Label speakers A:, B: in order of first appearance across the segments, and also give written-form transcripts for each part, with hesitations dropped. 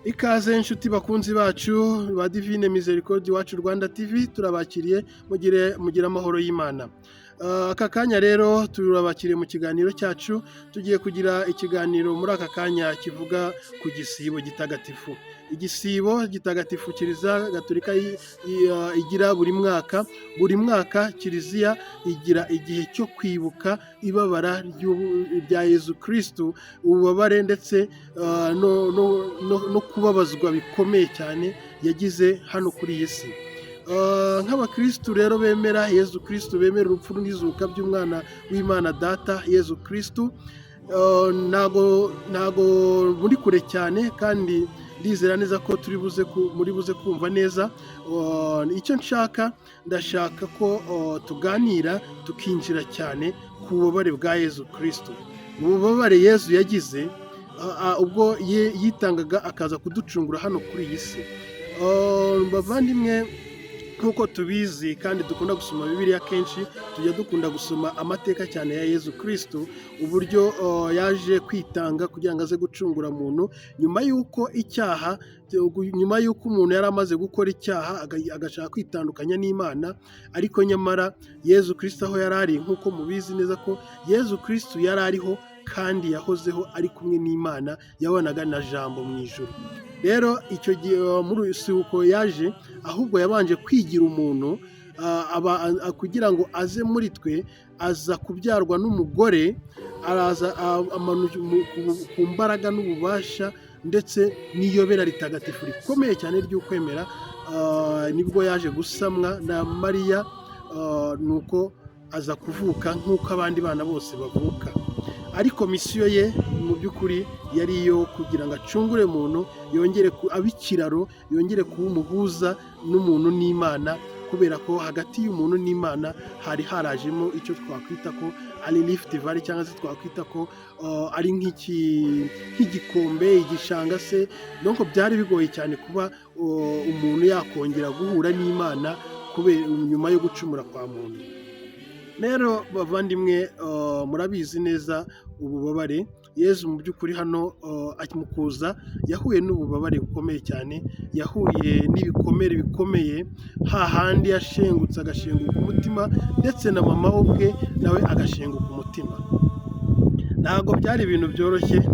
A: Ikaze inshuti bakunzi bacu ba Divine Misericordia Iwacu Rwanda TV, turabakiriye mugire amahoro y'Imana. Aka kanya rero turabakiriye mu kiganiro cyacu, tugiye kugira ikiganiro muri aka kanya kivuga ku gisibo gitagatifu. Igisibo gitagatifu Kiliziya Gatolika igira buri mwaka Kiliziya igira igihe cyo kwibuka ibabara rya Yezu Kristo, ububabare ndetse no kubabazwa bikomeye cyane yagize hano kuri iyi si. Nk'abakristu rero bemera Yezu Kristo, bemera urupfu n'izuka by'umwana w'Imana Data Yezu Kristo, ntago muri kure cyane, kandi ndizera neza ko muri buze kumva neza. Icyo ndashaka ko tuganira tukinjira cyane ku bubabare bwa Yezu Kristo, ububabare Yezu yagize ubwo yitangaga akaza kuducungura hano kuri iyi si. Bavandimwe, nk'uko tubizi kandi dukunda gusoma Bibiliya kenshi, tujya dukunda gusoma amateka cyane ya Yezu Kristo, uburyo yaje kwitanga kugira ngo aze gucungura muntu nyuma y'uko umuntu yari amaze gukora icyaha agashaka kwitandukanya n'Imana. Ariko nyamara Yezu Kristo aho yari ari, nk'uko mubizi neza ko Yezu Kristo yari ariho kandi yahozeho ari kumwe n'Imana, yabanaga na Jambo mu ijuru. Rero icyo gihe muri uko yaje, ahubwo yabanje kwigira umuntu kugira ngo aze muri twe, aza kubyarwa n'umugore, araza ku mbaraga n'ububasha ndetse n'iyobera ritagatifu rikomeye cyane ry'ukwemera. Nibwo yaje gusamwa na Mariya, nuko aza kuvuka nk'uko abandi bana bose bavuka. Ariko misiyo ye mu by'ukuri yari iyo kugira ngo acungure umuntu, yongere abe ikiraro, yongere kuba umuhuza n'umuntu n'Imana, kubera ko hagati y'umuntu n'Imana hari harajemo icyo twakwita ko ari lift valley, cyangwa se twakwita ko ari nk'igikombe, igishanga se. Donc byari bigoye cyane kuba umuntu yakongera guhura n'Imana kubera nyuma yo gucumura kwa muntu. Rero bavandimwe, murabizi neza ububabare Yezu mu by'ukuri hano mu kuza yahuye n'ububabare bukomeye cyane, yahuye n'ibikomere bikomeye, hahandi yashengutse agashenguka umutima, ndetse na mama ubwe nawe agashenguka umutima. Ntabwo byari ibintu byoroshye.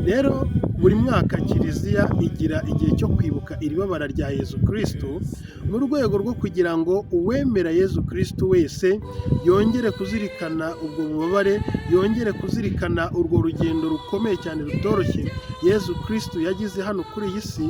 A: Rero buri mwaka Kiliziya igira igihe cyo kwibuka iri babara rya Yezu Kristo, mu rwego rwo kugira ngo uwemera Yezu Kristo wese yongere kuzirikana ubwo bubabare, yongere kuzirikana urwo rugendo rukomeye cyane rutoroshye Yezu Kristo yagize hano kuri iyi si.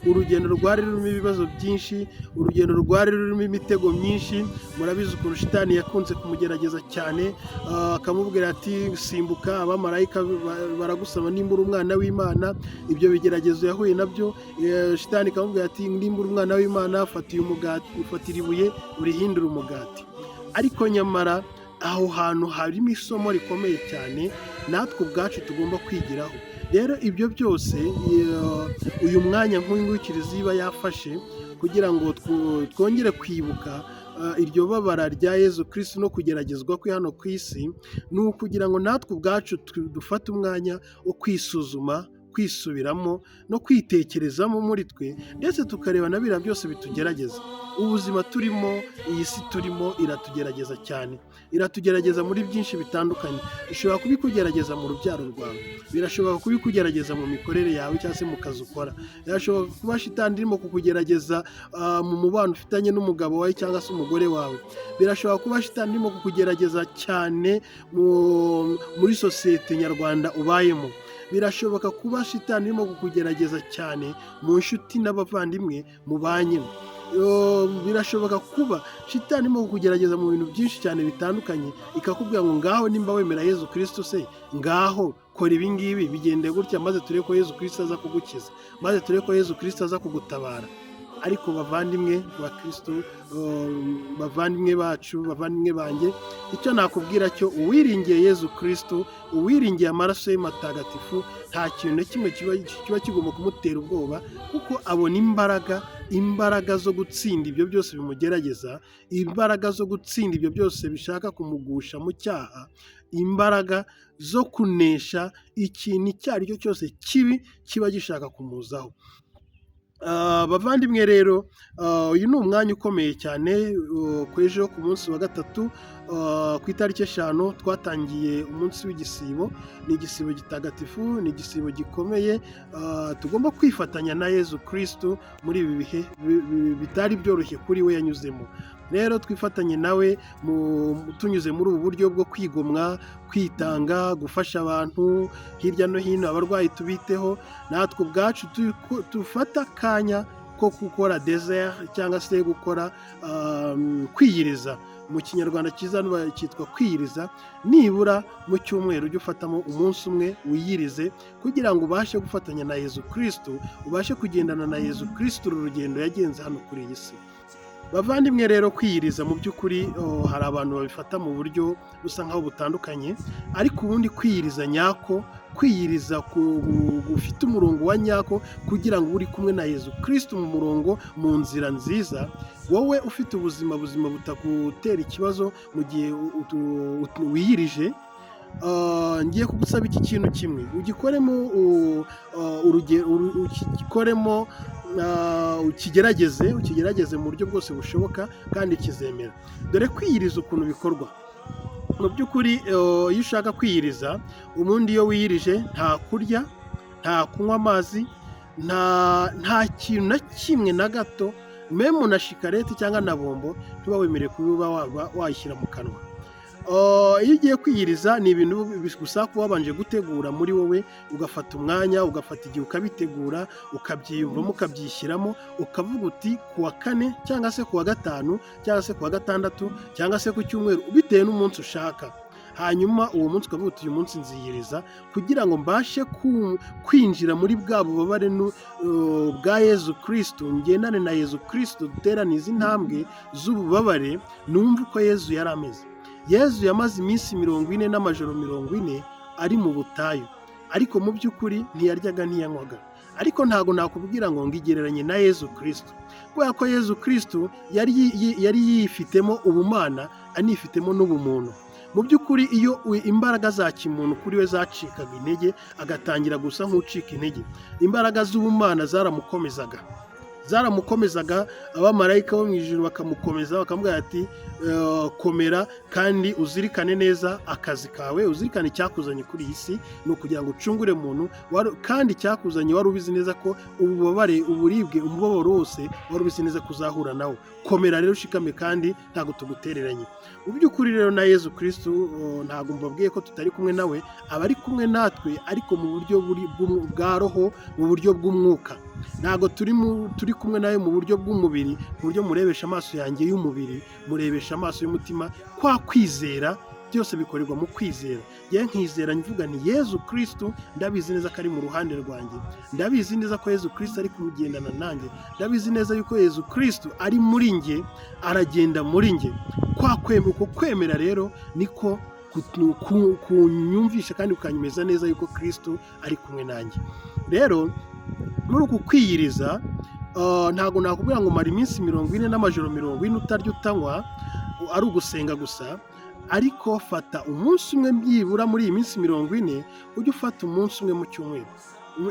A: Urugendo rwari rurimo ibibazo byinshi, urugendo rwari rurimo imitego myinshi. Murabizi ukuntu Shitani yakunze kumugerageza cyane, akamubwira ati simbuka, abamarayika baragusaba nimba uri umwana w'Imana. Ibyo bigeragezo yahuye nabyo, Shitani akamubwira ati nimba uri umwana w'Imana, ufatira ibuye urihindure umugati. Ariko nyamara aho hantu harimo isomo rikomeye cyane natwe ubwacu tugomba kwigiraho. Rero ibyo byose uyu mwanya nk'uyu Kiliziya iba yafashe kugira ngo twongere kwibuka iryo babara rya Yezu Kristo no kugeragezwa kwe hano ku isi, ni ukugira ngo natwe ubwacu dufate umwanya wo kwisuzuma, kwisubiramo no kwitekerezamo muri twe, ndetse tukareba na biriya byose bitugerageza. Ubuzima turimo, iyi si turimo iratugerageza cyane, iratugerageza muri byinshi bitandukanye. Ishobora kubikugerageza mu rubyaro rwawe, birashobora kubikugerageza mu mikorere yawe cyangwa se mu kazi ukora, birashobora kuba Shitani irimo kukugerageza mu mubano ufitanye n'umugabo wawe cyangwa se umugore wawe, birashobora kuba Shitani irimo kukugerageza cyane muri sosiyete nyarwanda ubayemo, birashoboka kuba Shitani irimo kukugerageza cyane mu nshuti n'abavandimwe mubanyemo, birashoboka kuba Shitani irimo kukugerageza mu bintu byinshi cyane bitandukanye, ikakubwira ngo ngaho nimba wemera Yezu Kristo se, ngaho kora ibi ngibi, bigende gutya, maze turebe ko Yezu Kristo aza kugukiza, maze turebe ko Yezu Kristo aza kugutabara. Ariko bavandimwe ba Kristo, bavandimwe bacu, bavandimwe banjye, icyo nakubwira cyo, uwiringiye Yezu Kristo, uwiringiye amaraso ye matagatifu, nta kintu na kimwe kiba kigomba kumutera ubwoba, kuko abona imbaraga imbaraga zo gutsinda ibyo byose bimugerageza, imbaraga zo gutsinda ibyo byose bishaka kumugusha mu cyaha, imbaraga zo kunesha ikintu icyo ari cyo cyose kibi kiba gishaka kumuzaho. Bavandimwe rero, uyu ni umwanya ukomeye cyane. Ku ejo ku munsi wa gatatu ku itariki 5 twatangiye umunsi w'igisibo. Ni igisibo gitagatifu, ni igisibo gikomeye, tugomba kwifatanya na Yezu Kristo muri ibi bihe bitari byoroshye kuri we yanyuzemo. Rero twifatanye nawe tunyuze muri ubu buryo bwo kwigomwa, kwitanga, gufasha abantu hirya no hino, abarwayi tubiteho, natwe ubwacu dufata akanya ko gukora desert cyangwa se gukora kwiyiriza. Mu kinyarwanda cyiza cyitwa kwiyiriza. Nibura mu cyumweru ujye ufatamo umunsi umwe wiyirize, kugira ngo ubashe gufatanya na Yezu Kristo, ubashe kugendana na Yezu Kristo uru rugendo yagenze hano kuri iyi si. Bavandimwe rero, kwiyiriza mu by'ukuri hari abantu babifata mu buryo busa nkaho butandukanye, ariko ubundi kwiyiriza nyako, kwiyiriza gufite umurongo wa nyako, kugira ngo uri kumwe na Yezu Kristo mu murongo, mu nzira nziza, wowe ufite ubuzima butakutera ikibazo mu gihe wiyirije. Ngiye kugusaba iki kintu kimwe, ugikoremo ugikoremo ukigerageze mu buryo bwose bushoboka, kandi kizemera. Dore kwiyiriza ukuntu bikorwa. Mu by'ukuri iyo ushaka kwiyiriza, ubundi iyo wiyirije nta kurya, nta kunywa amazi, nta kintu na kimwe na gato, memu na shikarete cyangwa na bombo ntuba wemerewe kuba wayishyira mu kanwa. Iyo ugiye kwiyiriza ni ibintu gusa kuba wabanje gutegura muri wowe, ugafata umwanya, ugafata igihe ukabitegura, ukabyiyumvamo, ukabyishyiramo, ukavuga uti ku wa 4 cyangwa se ku wa 5 cyangwa se ku wa 6 cyangwa se ku cyumweru, bitewe n'umunsi ushaka. Hanyuma uwo munsi ukavuga uti uyu munsi nziyiriza kugira ngo mbashe kwinjira muri bwa bubabare bwa Yezu Kristo, ngendane na Yezu Kristo, duterane izi ntambwe z'ububabare, numva uko Yezu yari ameze. Yezu yamaze iminsi 40 n'amajoro 40 ari mu butayu, ariko mu by'ukuri ntiyaryaga ntiyanywaga. Ariko ntago nakubwira ngo ngigereranye na Yezu Kristo, kubera ko Yezu Kristo yari yifitemo ubumana, anifitemo n'ubumuntu. Mu by'ukuri iyo imbaraga za kimuntu kuri we zacikaga intege, agatangira gusa nk'ucika intege, imbaraga z'ubumana zaramukomezaga, abamarayika bo mu ijuru bakamukomeza, bakamubwira ati komera kandi uzirikane neza akazi kawe, uzirikane icyakuzanye kuri iyi si, ni ukugira ngo ucungure muntu, kandi icyakuzanye wari ubizi neza ko ububabare, uburibwe, umubabaro wose wari ubizi neza kuzahura nawo. Komera rero, ushikame kandi ntago tugutereranye. Mu by'ukuri rero na Yezu Kristo ntago mbabwiye ko tutari kumwe nawe, aba ari kumwe natwe, ariko mu buryo bwa roho, mu buryo bw'umwuka. Ntago turi kumwe nawe mu buryo bw'umubiri, mu buryo murebesha amaso yanjye y'umubiri, murebesha amaso y'umutima. Kwa kwizera, byose bikorerwa mu kwizera. Yewe nkizera mvuga ni Yezu Kristo, ndabizi neza ko ari mu ruhande rwanjye, ndabizi neza ko Yezu Kristo ari kugendana nanjye, ndabizi neza yuko Yezu Kristo ari muri njye, aragenda muri njye. Uko kwemera rero niko kunyumvisha kandi ukanyemeza neza yuko Kristo ari kumwe nanjye. Rero muri uku kwiyiriza, ntago nakubwira ngo mara iminsi 40 n'amajoro 40 utarya utanywa, ari ugusenga gusa, ariko fata umunsi umwe byibura muri iyi minsi 40, ujye ufata umunsi umwe mu cyumweru.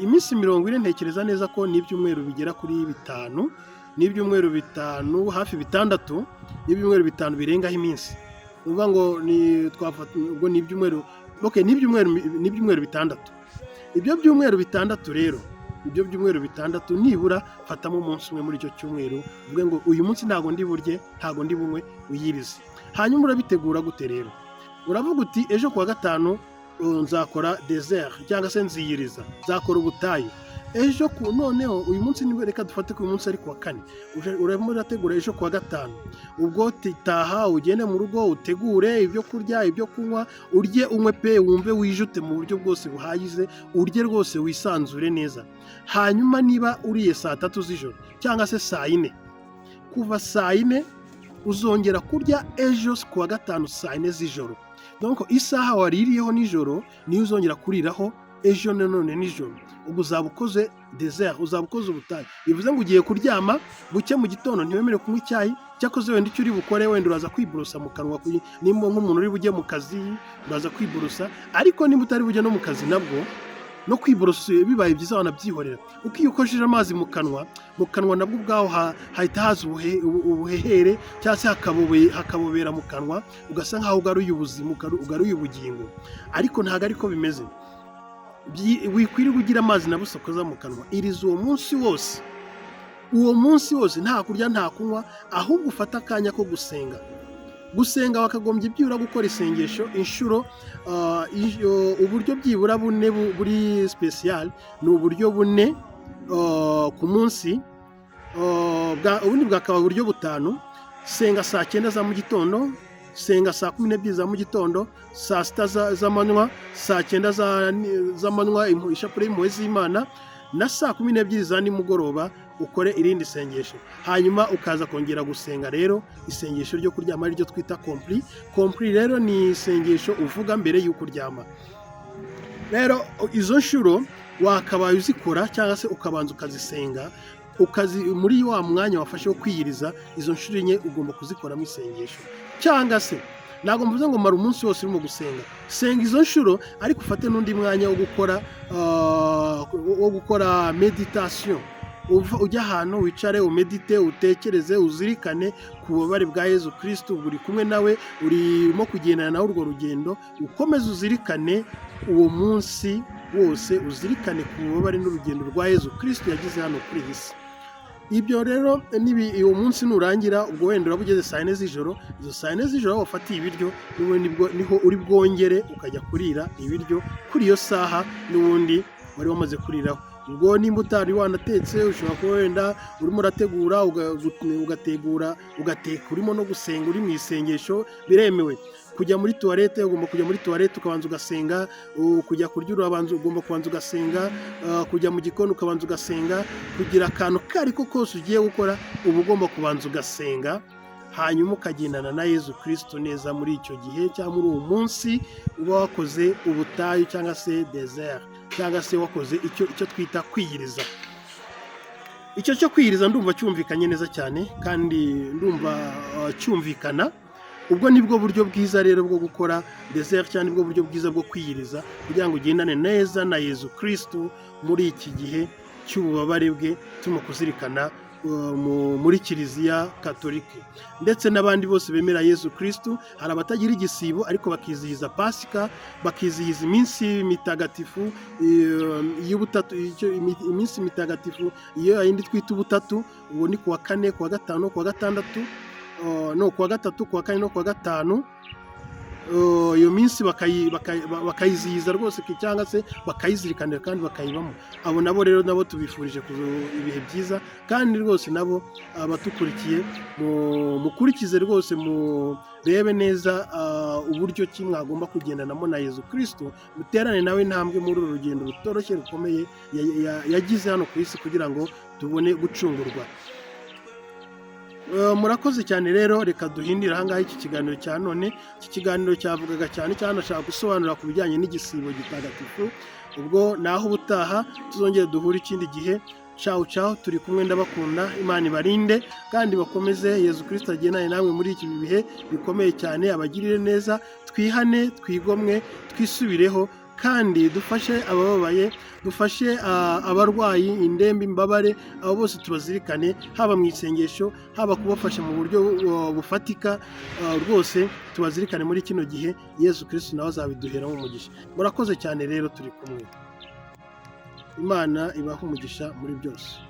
A: Iminsi 40 ntekereza neza ko n'ibyumweru bigera kuri 5, n'ibyumweru 5 hafi 6, n'ibyumweru 5 birengaho iminsi. Uvuga ngo twafata ubwo n'ibyumweru, n'ibyumweru 6. Ibyo byumweru 6 rero, ibyo byumweru 6 nibura fatamo umunsi umwe muri icyo cyumweru, uvuge ngo uyu munsi ntago ndi burye, ntago ndi bunywe, uyirize. Hanyuma urabitegura gute rero? Uravuga uti ejo kuwa 5 nzakora desert cyangwa se nziyiriza, nzakora ubutayu. Ejo noneho uyu munsi reka dufate ko uyu munsi ari kuwa 4, urimo urategura ejo kuwa 5. Ubwo taha ugende mu rugo, utegure ibyo kurya, ibyo kunywa, urye unywe pe, wumve wijute mu buryo bwose buhayize, urye rwose wisanzure neza. Hanyuma niba uriye saa 3 z'ijoro cyangwa se saa 4, kuva saa 4 uzongera kurya ejo kuwa 5 saa 4 z'ijoro. Donc isaha waririyeho nijoro niyo uzongera kuriraho ejo nanone nijoro, ubwo uzaba ukoze desert, uzaba ukoze ubutayu. Bivuze ngo ugiye kuryama buke mu gitondo ntiwemerewe kunywa icyayi, cyakoze wenda icyo uri bukore wenda uraza kwiborosa mu kanwa, nimba nk'umuntu uri bujye mu kazi uraza kwiborosa, ariko nimba utari bujye no mu kazi nabwo no kwiborosa bibaye byiza wanabyihorera, uko iyo ukojeje amazi mu kanwa nabwo ubwaho hahita haza ubuhehere cyangwa se hakabobera mu kanwa, ugasa nk'aho ugaruye ubuzima, ugaruye ubugingo. Ariko ntabwo ariko bimeze, wikwiriye ugira amazi na busa ukoza mu kanwa, iriza uwo munsi wose nta kurya nta kunywa, ahubwo ufata akanya ko gusenga wakagombye byibura gukora isengesho inshuro uburyo byibura bune buri special, ni uburyo bune ku munsi, ubundi bwakaba uburyo butanu. Senga saa 9 za mu gitondo, senga saa 12 za mu gitondo, saa 6 z'amanywa, saa 9 z'amanywa ishapule y'impuhwe z'Imana, na saa 12 za nimugoroba ukore irindi sengesho. Hanyuma ukaza kongera gusenga rero isengesho ryo kuryama ari ryo twita compli. Rero ni isengesho uvuga mbere y'uko uryama. Rero izo nshuro wakabaye uzikora cyangwa se ukabanza ukazisenga, muri wa mwanya wafashe wo kwiyiriza, izo nshuro enye ugomba kuzikoramo isengesho. Cyangwa se ntabwo mvuze ngo mara umunsi wose urimo gusenga, senga izo nshuro ariko ufate n'undi mwanya wo gukora meditation. Ujya ahantu wicare umedite, utekereze, uzirikane ku bubabare bwa Yezu Kristo, uri kumwe nawe, urimo kugendana nawe urwo rugendo, ukomeze uzirikane uwo munsi wose, uzirikane ku bubabare n'urugendo rwa Yezu Kristo yagize hano kuri iyi si. Ibyo rero uwo munsi nurangira, ubwo wenda uraba ugeze saa 4 z'ijoro, izo saa 4 z'ijoro wafatiye ibiryo, niho uri bwongere ukajya kurira ibiryo kuri iyo saha n'ubundi wari wamaze kuriraho. Ubwo nimba utari wanatetse, ushobora kuba wenda urimo urategura, ugateka urimo no gusenga, uri mu isengesho, biremewe. Kujya muri toilette, ugomba kujya muri toilette ukabanza ugasenga, kujya kurya ugomba kubanza ugasenga, kujya mu gikoni ukabanza ugasenga, kugira akantu kariko kose ugiye gukora uba ugomba kubanza ugasenga, hanyuma ukagendana na Yezu Kristo neza muri icyo gihe cyangwa muri uwo munsi uba wakoze ubutayu cyangwa se desert, cyangwa se wakoze icyo twita kwiyiriza. Icyo cyo kwiyiriza ndumva cyumvikanye neza cyane, kandi ndumva cyumvikana. Ubwo nibwo buryo bwiza rero bwo gukora desert, cyane nibwo buryo bwiza bwo kwiyiriza kugira ngo ugendane neza na Yezu Kristo muri iki gihe cy'ububabare bwe, turimo kuzirikana muri Kiliziya Katolike ndetse n'abandi bose bemera Yezu Kristo. Hari abatagira igisibo ariko bakizihiza Pasika, bakizihiza iminsi mitagatifu y'ubutatu, iminsi mitagatifu iyo yindi twita ubutatu. Uwo ni kuwa 4, kuwa 5, kuwa 6, kuwa 3, kuwa 4 no kuwa 5. Iyo minsi bakayizihiza rwose, cyangwa se bakayizirikanira kandi bakayibamo. Abo nabo rero nabo tubifurije ibihe byiza, kandi rwose nabo abatukurikiye mukurikize rwose, murebe neza uburyo ki mwagomba kugendanamo na Yezu Kristo, muterane nawe intambwe muri uru rugendo rutoroshye rukomeye yagize hano ku isi kugira ngo tubone gucungurwa. Murakoze cyane rero, reka duhindire ahangaha iki kiganiro cya none. Iki kiganiro cyavugaga cyane nashaka gusobanura ku bijyanye n'igisibo gitagatifu. Ubwo naho ubutaha tuzongera duhura ikindi gihe. Ciao, turi kumwe, ndabakunda. Imana ibarinde kandi bakomeze. Yezu Kristo agendane namwe muri iki bihe bikomeye cyane, abagirire neza. Twihane, twigomwe, twisubireho, kandi dufashe abababaye, dufashe abarwayi, indembe, imbabare, abo bose tubazirikane, haba mu isengesho, haba kubafasha mu buryo bufatika. Rwose tubazirikane muri kino gihe. Yezu Kristo nawe azabiduheramo umugisha. Murakoze cyane rero, turi kumwe. Imana ibahe umugisha muri byose.